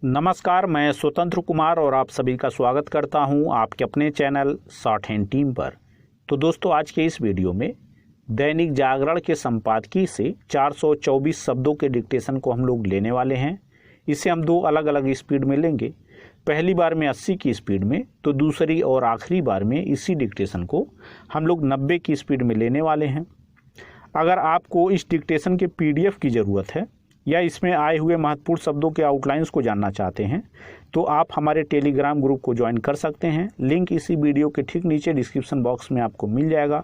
नमस्कार, मैं स्वतंत्र कुमार और आप सभी का स्वागत करता हूं आपके अपने चैनल शॉर्ट हैंड टीम पर। तो दोस्तों, आज के इस वीडियो में दैनिक जागरण के संपादकीय से 424 शब्दों के डिक्टेशन को हम लोग लेने वाले हैं। इसे हम दो अलग अलग स्पीड में लेंगे। पहली बार में 80 की स्पीड में, तो दूसरी और आखिरी बार में इसी डिक्टेशन को हम लोग 90 की स्पीड में लेने वाले हैं। अगर आपको इस डिक्टेशन के PDF की ज़रूरत है या इसमें आए हुए महत्वपूर्ण शब्दों के आउटलाइंस को जानना चाहते हैं तो आप हमारे टेलीग्राम ग्रुप को ज्वाइन कर सकते हैं। लिंक इसी वीडियो के ठीक नीचे डिस्क्रिप्शन बॉक्स में आपको मिल जाएगा।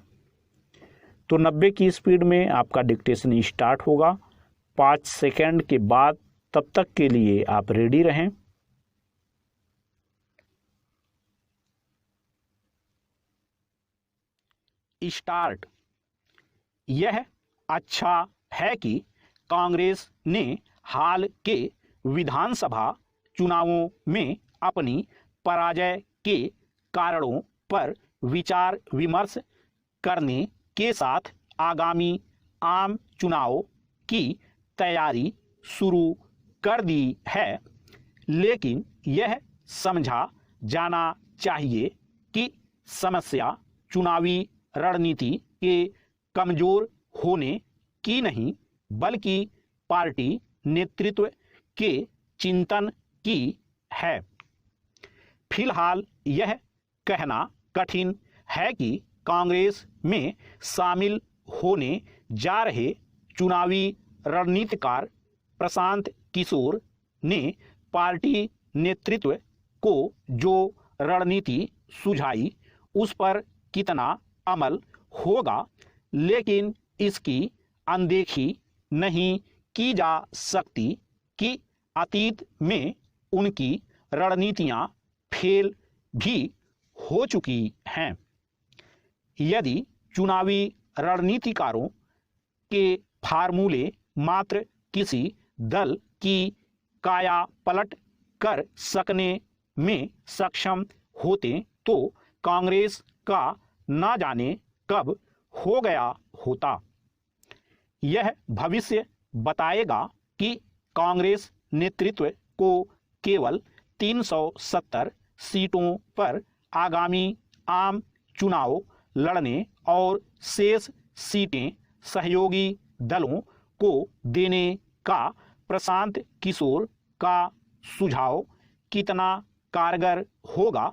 तो 90 की स्पीड में आपका डिक्टेशन स्टार्ट होगा 5 सेकंड के बाद। तब तक के लिए आप रेडी रहें। स्टार्ट। यह अच्छा है कि कांग्रेस ने हाल के विधानसभा चुनावों में अपनी पराजय के कारणों पर विचार विमर्श करने के साथ आगामी आम चुनाव की तैयारी शुरू कर दी है, लेकिन यह समझा जाना चाहिए कि समस्या चुनावी रणनीति के कमजोर होने की नहीं बल्कि पार्टी नेतृत्व के चिंतन की है। फिलहाल यह कहना कठिन है कि कांग्रेस में शामिल होने जा रहे चुनावी रणनीतिकार प्रशांत किशोर ने पार्टी नेतृत्व को जो रणनीति सुझाई उस पर कितना अमल होगा, लेकिन इसकी अनदेखी नहीं की जा सकती कि अतीत में उनकी रणनीतियां फेल भी हो चुकी हैं। यदि चुनावी रणनीतिकारों के फार्मूले मात्र किसी दल की काया पलट कर सकने में सक्षम होते तो कांग्रेस का ना जाने कब हो गया होता। यह भविष्य बताएगा कि कांग्रेस नेतृत्व को केवल 370 सीटों पर आगामी आम चुनाव लड़ने और शेष सीटें सहयोगी दलों को देने का प्रशांत किशोर का सुझाव कितना कारगर होगा।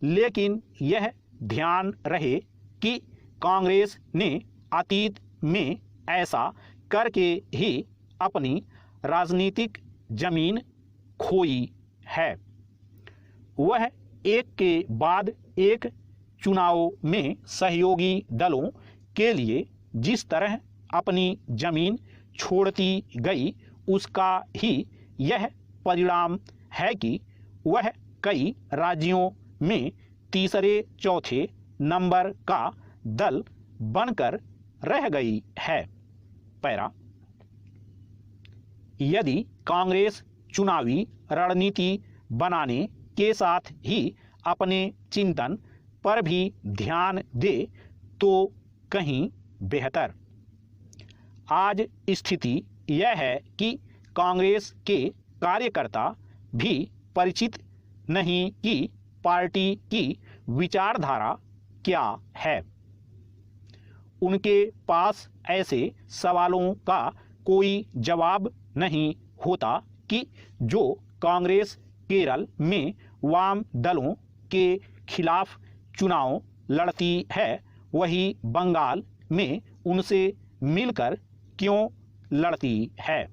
लेकिन यह ध्यान रहे कि कांग्रेस ने अतीत में ऐसा करके ही अपनी राजनीतिक जमीन खोई है। वह एक के बाद एक चुनाव में सहयोगी दलों के लिए जिस तरह अपनी जमीन छोड़ती गई, उसका ही यह परिणाम है कि वह कई राज्यों में तीसरे चौथे नंबर का दल बनकर रह गई है। पैरा। यदि कांग्रेस चुनावी रणनीति बनाने के साथ ही अपने चिंतन पर भी ध्यान दे तो कहीं बेहतर। आज स्थिति यह है कि कांग्रेस के कार्यकर्ता भी परिचित नहीं कि पार्टी की विचारधारा क्या है। उनके पास ऐसे सवालों का कोई जवाब नहीं होता कि जो कांग्रेस केरल में वाम दलों के खिलाफ चुनाव लड़ती है, वही बंगाल में उनसे मिलकर क्यों लड़ती है।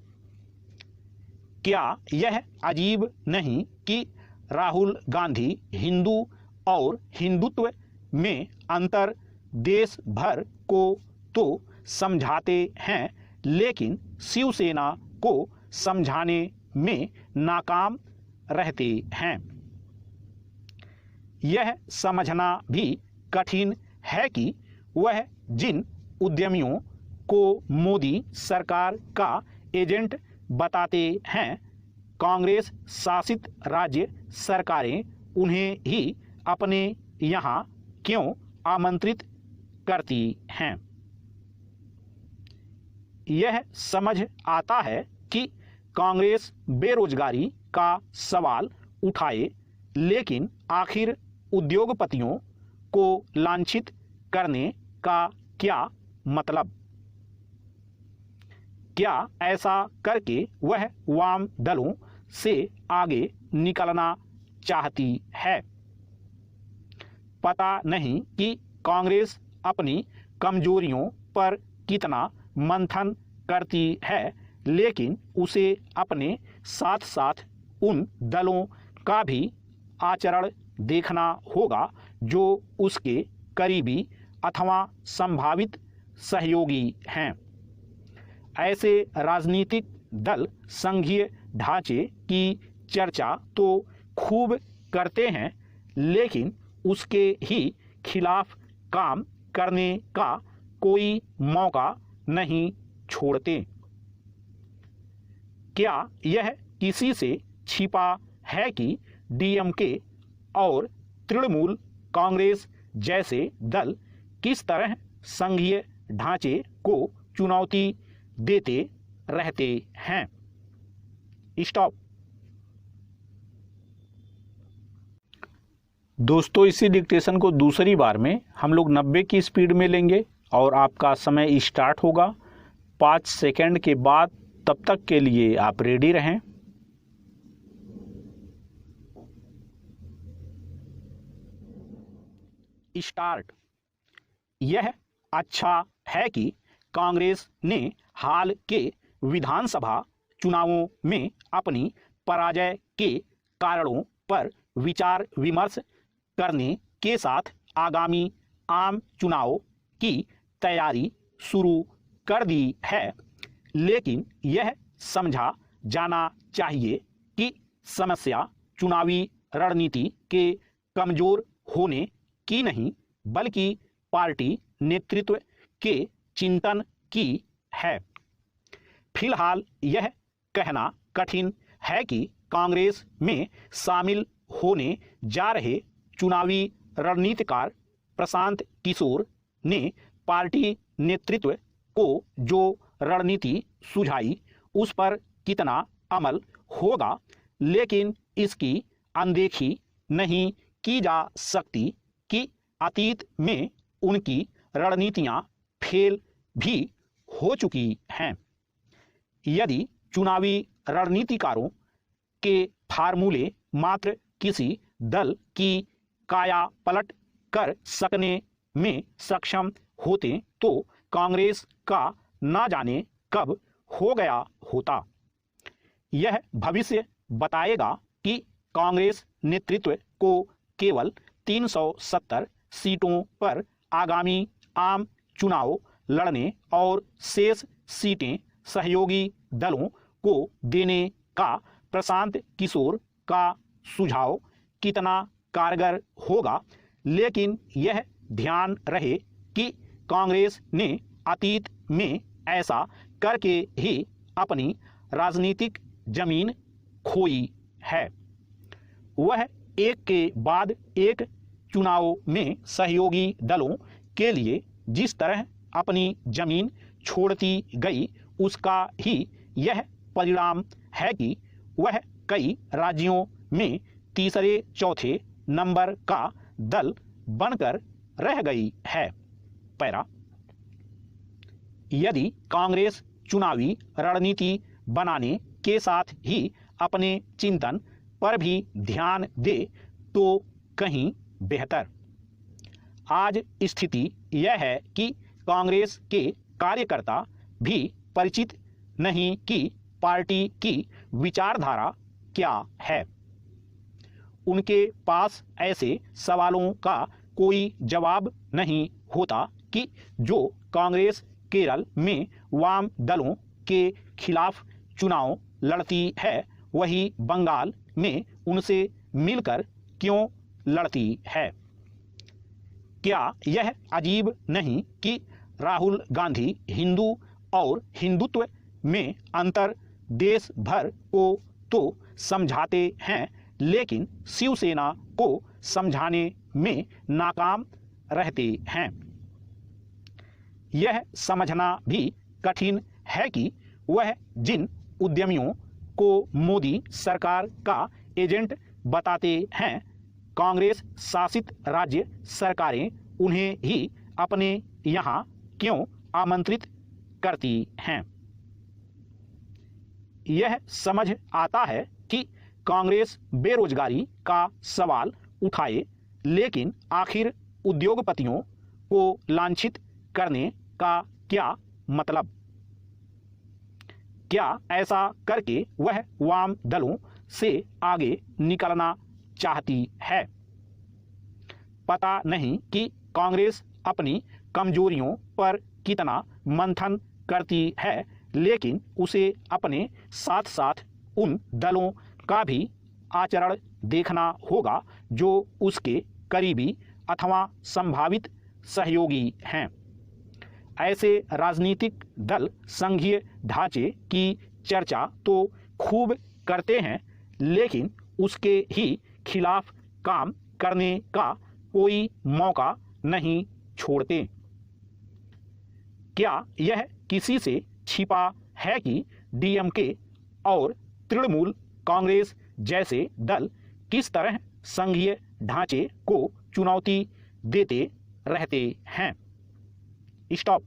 क्या यह अजीब नहीं कि राहुल गांधी हिंदू और हिंदुत्व में अंतर देश भर को तो समझाते हैं, लेकिन शिवसेना को समझाने में नाकाम रहते हैं। यह समझना भी कठिन है कि वह जिन उद्यमियों को मोदी सरकार का एजेंट बताते हैं, कांग्रेस शासित राज्य सरकारें उन्हें ही अपने यहाँ क्यों आमंत्रित करती हैं। यह समझ आता है कि कांग्रेस बेरोजगारी का सवाल उठाए, लेकिन आखिर उद्योगपतियों को लांछित करने का क्या मतलब? क्या ऐसा करके वह वाम दलों से आगे निकलना चाहती है? पता नहीं कि कांग्रेस अपनी कमजोरियों पर कितना मंथन करती है, लेकिन उसे अपने साथ साथ उन दलों का भी आचरण देखना होगा जो उसके करीबी अथवा संभावित सहयोगी हैं। ऐसे राजनीतिक दल संघीय ढांचे की चर्चा तो खूब करते हैं, लेकिन उसके ही खिलाफ काम करने का कोई मौका नहीं छोड़ते। क्या यह किसी से छिपा है कि डीएमके और तृणमूल कांग्रेस जैसे दल किस तरह संघीय ढांचे को चुनौती देते रहते हैं? स्टॉप। दोस्तों, इसी डिक्टेशन को दूसरी बार में हम लोग 90 की स्पीड में लेंगे और आपका समय स्टार्ट होगा 5 सेकंड के बाद। तब तक के लिए आप रेडी रहें। स्टार्ट। यह अच्छा है कि कांग्रेस ने हाल के विधानसभा चुनावों में अपनी पराजय के कारणों पर विचार विमर्श करने के साथ आगामी आम चुनाव की तैयारी शुरू कर दी है, लेकिन यह समझा जाना चाहिए कि समस्या चुनावी रणनीति के कमजोर होने की नहीं, बल्कि पार्टी नेतृत्व के चिंतन की है। फिलहाल यह कहना कठिन है कि कांग्रेस में शामिल होने जा रहे चुनावी रणनीतिकार प्रशांत किशोर ने पार्टी नेतृत्व को जो रणनीति सुझाई उस पर कितना अमल होगा, लेकिन इसकी अनदेखी नहीं की जा सकती कि अतीत में उनकी रणनीतियां फेल भी हो चुकी हैं। यदि चुनावी रणनीतिकारों के फार्मूले मात्र किसी दल की काया पलट कर सकने में सक्षम होते तो कांग्रेस का ना जाने कब हो गया होता। यह भविष्य बताएगा कि कांग्रेस नेतृत्व को केवल 370 सीटों पर आगामी आम चुनाव लड़ने और शेष सीटें सहयोगी दलों को देने का प्रशांत किशोर का सुझाव कितना कारगर होगा, लेकिन यह ध्यान रहे कि कांग्रेस ने अतीत में ऐसा करके ही अपनी राजनीतिक जमीन खोई है। वह एक के बाद एक चुनाव में सहयोगी दलों के लिए जिस तरह अपनी जमीन छोड़ती गई, उसका ही यह परिणाम है कि वह कई राज्यों में तीसरे चौथे नंबर का दल बनकर रह गई है। पैरा। यदि कांग्रेस चुनावी रणनीति बनाने के साथ ही अपने चिंतन पर भी ध्यान दे तो कहीं बेहतर। आज स्थिति यह है कि कांग्रेस के कार्यकर्ता भी परिचित नहीं कि पार्टी की विचारधारा क्या है। उनके पास ऐसे सवालों का कोई जवाब नहीं होता कि जो कांग्रेस केरल में वाम दलों के खिलाफ चुनाव लड़ती है, वही बंगाल में उनसे मिलकर क्यों लड़ती है। क्या यह अजीब नहीं कि राहुल गांधी हिंदू और हिंदुत्व में अंतर देश भर को तो समझाते हैं, लेकिन शिवसेना को समझाने में नाकाम रहते हैं। यह समझना भी कठिन है कि वह जिन उद्यमियों को मोदी सरकार का एजेंट बताते हैं, कांग्रेस शासित राज्य सरकारें उन्हें ही अपने यहाँ क्यों आमंत्रित करती हैं। यह समझ आता है कि कांग्रेस बेरोजगारी का सवाल उठाए, लेकिन आखिर उद्योगपतियों को लांछित करने का क्या मतलब? क्या ऐसा करके वह वाम दलों से आगे निकलना चाहती है? पता नहीं कि कांग्रेस अपनी कमजोरियों पर कितना मंथन करती है, लेकिन उसे अपने साथ साथ उन दलों का भी आचरण देखना होगा जो उसके करीबी अथवा संभावित सहयोगी हैं। ऐसे राजनीतिक दल संघीय ढांचे की चर्चा तो खूब करते हैं, लेकिन उसके ही खिलाफ काम करने का कोई मौका नहीं छोड़ते। क्या यह किसी से छिपा है कि डीएमके और तृणमूल कांग्रेस जैसे दल किस तरह संघीय ढांचे को चुनौती देते रहते हैं? स्टॉप।